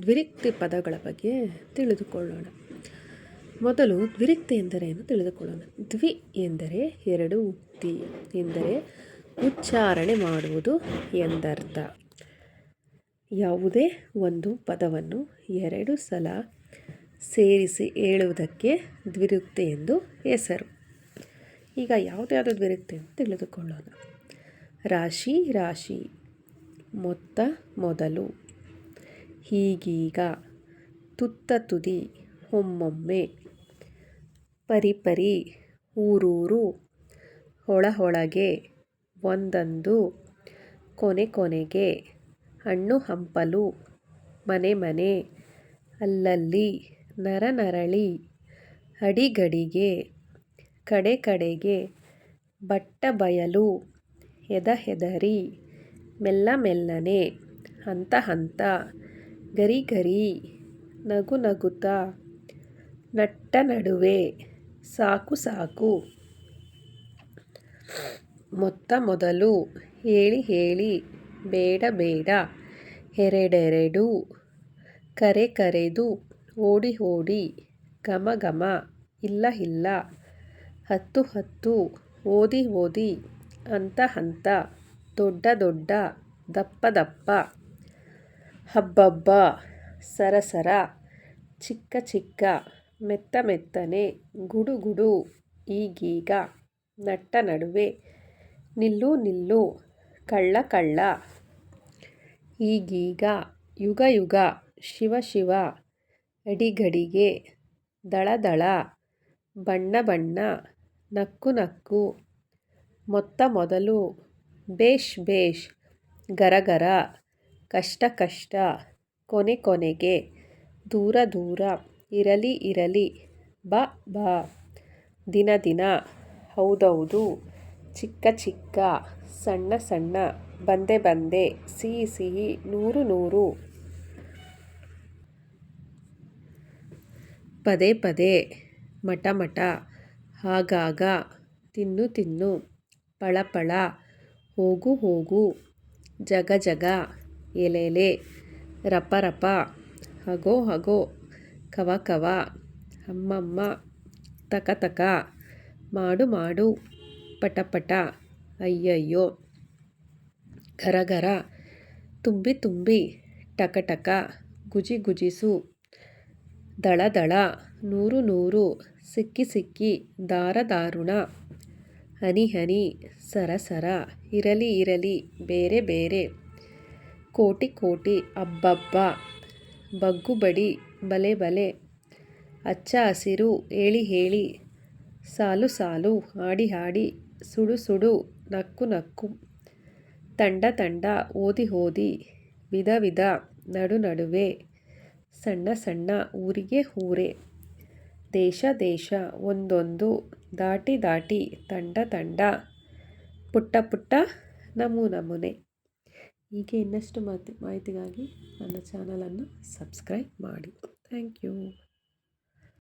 ದ್ವಿರಿಕ್ತಿ ಪದಗಳ ಬಗ್ಗೆ ತಿಳಿದುಕೊಳ್ಳೋಣ. ಮೊದಲು ದ್ವಿರಿಕ್ತಿ ಎಂದರೇನು ತಿಳಿದುಕೊಳ್ಳೋಣ. ದ್ವಿ ಎಂದರೆ ಎರಡು, ತಿ ಎಂದರೆ ಉಚ್ಚಾರಣೆ ಮಾಡುವುದು ಎಂದರ್ಥ. ಯಾವುದೇ ಒಂದು ಪದವನ್ನು ಎರಡು ಸಲ ಸೇರಿಸಿ ಹೇಳುವುದಕ್ಕೆ ದ್ವಿರುಕ್ತಿ ಎಂದು ಹೆಸರು. ಈಗ ಯಾವುದ್ಯಾವುದು ದ್ವಿರುಕ್ತಿ ಎಂದು ತಿಳಿದುಕೊಳ್ಳೋಣ. ರಾಶಿ ರಾಶಿ, ಮೊತ್ತ ಮೊದಲು, ಹೀಗೀಗ, ತುತ್ತ ತುದಿ, ಒಮ್ಮೊಮ್ಮೆ, ಪರಿಪರಿ, ಊರೂರು, ಒಳಗೆ, ಒಂದೊಂದು, ಕೊನೆಗೆ, ಹಣ್ಣು ಹಂಪಲು, ಮನೆ, ಅಲ್ಲಲ್ಲಿ, ನರಳಿ, ಅಡಿಗಡಿಗೆ, ಕಡೆಗೆ, ಬಟ್ಟ ಬಯಲು, ಹೆದರಿ, ಮೆಲ್ಲನೆ, ಹಂತ, ಗರಿ, ನಗುತ್ತ, ನಟ್ಟ ನಡುವೆ, ಸಾಕು, ಮೊತ್ತ ಮೊದಲು, ಹೇಳಿ, ಬೇಡ, ಎರಡೆರಡು, ಕರೆದು, ಓಡಿ, ಘಮ, ಇಲ್ಲ, ಹತ್ತು, ಓದಿ, ಹಂತ, ದೊಡ್ಡ, ದಪ್ಪ, ಹಬ್ಬ, ಸರ, ಚಿಕ್ಕ, ಮೆತ್ತನೆ, ಗುಡು, ಈಗೀಗ, ನಟ್ಟ ನಡುವೆ, ನಿಲ್ಲು, ಕಳ್ಳ, ಈಗೀಗ, ಯುಗ, ಶಿವ, ಅಡಿಗಡಿಗೆ, ದಳ, ಬಣ್ಣ, ನಕ್ಕು, ಮೊತ್ತ ಮೊದಲು, ಬೇಷ್, ಗರ, ಕಷ್ಟ, ಕೊನೆಗೆ, ದೂರ, ಇರಲಿ, ಬಾ, ದಿನ, ಹೌದು, ಚಿಕ್ಕ, ಸಣ್ಣ, ಬಂದೆ, ಸಿಹಿ, ನೂರು, ಪದೇ, ಮಟ, ಆಗಾಗ, ತಿನ್ನು, ಪಳ, ಹೋಗು, ಜಗ, ಎಲೆ, ರಪ, ಹಗೋ, ಕವ, ಅಮ್ಮ, ತಕ, ಮಾಡು, ಪಟ, ಅಯ್ಯಯ್ಯೋ, ಗರ, ತುಂಬಿ, ಟಕ, ಗುಜಿಸು, ದಳ, ನೂರು, ಸಿಕ್ಕಿ, ದಾರುಣ, ಹನಿ, ಸರ, ಇರಲಿ, ಬೇರೆ, ಕೋಟಿ, ಅಬ್ಬಬ್ಬ, ಬಗ್ಗು ಬಡಿ, ಬಲೆ, ಹಚ್ಚ ಹಸಿರು, ಹೇಳಿ, ಸಾಲು, ಹಾಡಿ, ಸುಡು, ನಕ್ಕು, ತಂಡ, ಓದಿ, ವಿಧ, ನಡುವೆ, ಸಣ್ಣ, ಊರೇ, ದೇಶ, ಒಂದೊಂದು, ದಾಟಿ, ತಂಡ, ಪುಟ್ಟ, ನಮೂನೆ. ಹೀಗೆ ಇನ್ನಷ್ಟು ಮಾಹಿತಿಗಾಗಿ ನನ್ನ ಚಾನಲನ್ನು ಸಬ್ಸ್ಕ್ರೈಬ್ ಮಾಡಿ. Thank you.